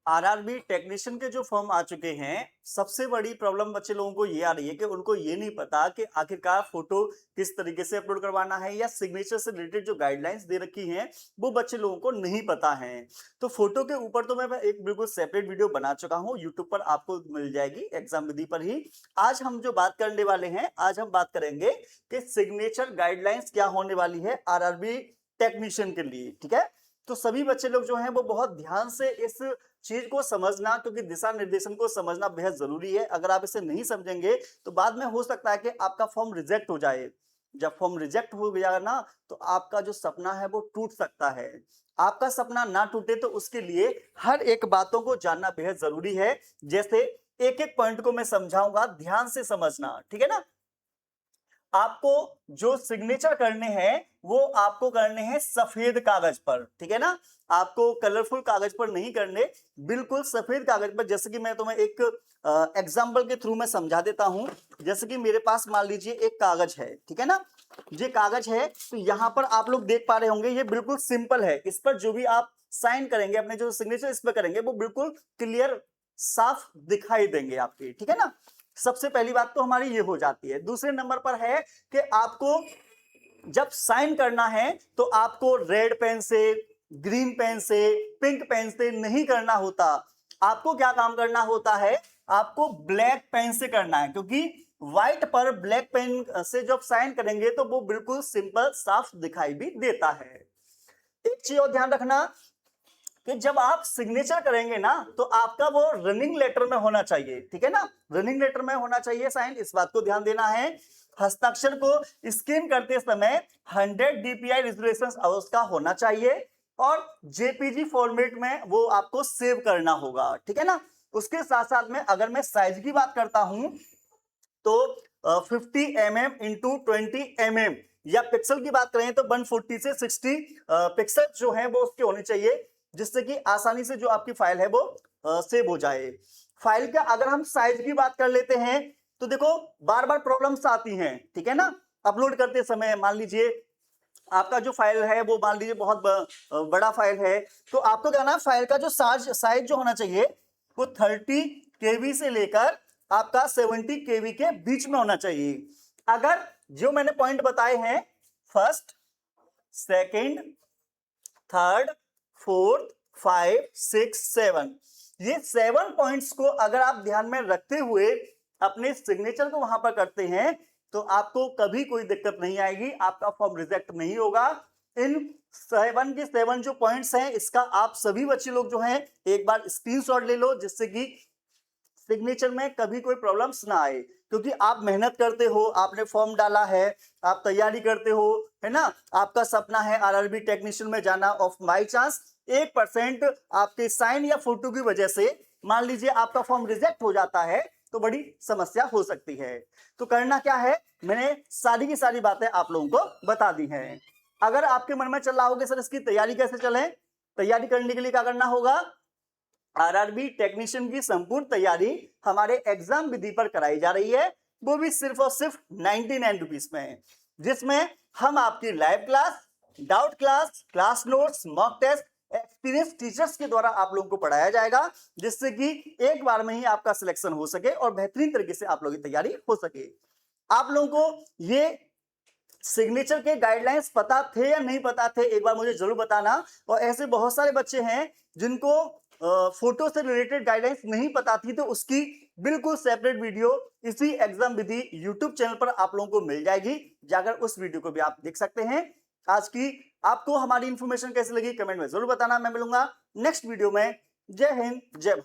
RRB technician के जो form आ चुके हैं, सबसे बड़ी प्रॉब्लम बच्चे लोगों को ये आ रही है कि उनको ये नहीं पता कि आखिरकार फोटो किस तरीके से अपलोड करवाना है या सिग्नेचर से रिलेटेड जो गाइडलाइंस दे रखी हैं वो बच्चे लोगों को नहीं पता है। तो फोटो के ऊपर तो मैं एक बिल्कुल सेपरेट वीडियो बना चुका हूँ, यूट्यूब पर आपको मिल जाएगी एग्जाम विधि पर ही। आज हम जो बात करने वाले हैं, आज हम बात करेंगे कि सिग्नेचर गाइडलाइंस क्या होने वाली है आरआरबी टेक्नीशियन के लिए। ठीक है, तो सभी बच्चे लोग जो हैं वो बहुत ध्यान से इस चीज को समझना, क्योंकि दिशा निर्देशन को समझना बेहद जरूरी है। अगर आप इसे नहीं समझेंगे तो बाद में हो सकता है कि आपका फॉर्म रिजेक्ट हो जाए। जब फॉर्म रिजेक्ट हो गया ना, तो आपका जो सपना है वो टूट सकता है। आपका सपना ना टूटे तो उसके लिए हर एक बातों को जानना बेहद जरूरी है। जैसे एक एक पॉइंट को मैं समझाऊंगा, ध्यान से समझना, ठीक है ना। आपको जो सिग्नेचर करने हैं वो आपको करने हैं सफेद कागज पर, ठीक है ना। आपको कलरफुल कागज पर नहीं करने, बिल्कुल सफेद कागज पर। जैसे कि मैं तुम्हें एक एग्जांपल के थ्रू मैं समझा देता हूं। जैसे कि मेरे पास मान लीजिए एक कागज है, ठीक है ना। ये कागज है, तो यहां पर आप लोग देख पा रहे होंगे ये बिल्कुल सिंपल है। इस पर जो भी आप साइन करेंगे, अपने जो सिग्नेचर इस पर करेंगे, वो बिल्कुल क्लियर साफ दिखाई देंगे आपके, ठीक है ना। सबसे पहली बात तो हमारी ये हो जाती है। दूसरे नंबर पर है कि आपको जब साइन करना है तो आपको रेड पेन से, ग्रीन पेन से, पिंक पेन से नहीं करना होता। आपको क्या काम करना होता है, आपको ब्लैक पेन से करना है, क्योंकि व्हाइट पर ब्लैक पेन से जब साइन करेंगे तो वो बिल्कुल सिंपल साफ दिखाई भी देता है। एक चीज और ध्यान रखना कि जब आप सिग्नेचर करेंगे ना, तो आपका वो रनिंग लेटर में होना चाहिए, ठीक है ना। रनिंग लेटर में होना चाहिए साइन, इस बात को ध्यान देना है। हस्ताक्षर को स्कैन करते समय 100 डीपीआई रेजोल्यूशन उसका होना चाहिए और जेपीजी फॉर्मेट में वो आपको सेव करना होगा, ठीक है ना। उसके साथ साथ में अगर मैं साइज की बात करता हूं तो 50 mm इंटू 20 mm, या पिक्सल की बात करें तो 140 से 60 पिक्सल जो है वो उसके होने चाहिए, जिससे कि आसानी से जो आपकी फाइल है वो सेव हो जाए। फाइल का अगर हम साइज की बात कर लेते हैं तो देखो बार बार प्रॉब्लम्स आती हैं, ठीक है ना। अपलोड करते समय मान लीजिए आपका जो फाइल है वो मान लीजिए बहुत बड़ा फाइल है, तो आपको क्या ना, फाइल का जो साइज जो होना चाहिए वो 30 केबी से लेकर आपका 70 केबी के बीच में होना चाहिए। अगर जो मैंने पॉइंट बताए हैं, फर्स्ट, सेकंड, थर्ड, फोर्थ, 5, 6, 7, ये 7 पॉइंट्स को अगर आप ध्यान में रखते हुए अपने सिग्नेचर को वहां पर करते हैं तो आपको कभी कोई दिक्कत नहीं आएगी, आपका फॉर्म रिजेक्ट नहीं होगा। इन 7 के 7 जो पॉइंट्स हैं, इसका आप सभी बच्चे लोग जो हैं एक बार स्क्रीनशॉट ले लो, जिससे कि सिग्नेचर में कभी कोई प्रॉब्लम्स ना आए। क्योंकि आप मेहनत करते हो, आपने फॉर्म डाला है, आप तैयारी करते हो, है ना। आपका सपना है आरआरबी टेक्नीशियन में जाना, ऑफ बाई चांस 1% आपके साइन या फोटो की वजह से मान लीजिए आपका फॉर्म रिजेक्ट हो जाता है तो बड़ी समस्या हो सकती है। तो करना क्या है, मैंने सारी की सारी बातें आप लोगों को बता दी हैं। अगर आपके मन में चल रहा होगा सर इसकी तैयारी कैसे चले, तैयारी करने के लिए क्या करना होगा, आरआरबी टेक्नीशियन की संपूर्ण तैयारी हमारे एग्जाम विधि पर कराई जा रही है, वो भी सिर्फ और सिर्फ 99 रुपीज में, जिसमें हम आपकी live class, doubt class, class notes, mock test experience teachers के द्वारा आप लोगों को पढ़ाया जाएगा, जिससे कि एक बार में ही आपका सिलेक्शन हो सके और बेहतरीन तरीके से आप लोगों की तैयारी हो सके। आप लोगों को ये सिग्नेचर के गाइडलाइंस पता थे या नहीं पता थे, एक बार मुझे जरूर बताना। और ऐसे बहुत सारे बच्चे हैं जिनको फोटो से रिलेटेड गाइडलाइंस नहीं पता थी, तो उसकी बिल्कुल सेपरेट वीडियो इसी एग्जाम विधि यूट्यूब चैनल पर आप लोगों को मिल जाएगी, जाकर उस वीडियो को भी आप देख सकते हैं। आज की आपको हमारी इंफॉर्मेशन कैसी लगी कमेंट में जरूर बताना। मैं मिलूंगा नेक्स्ट वीडियो में। जय हिंद, जय भारत।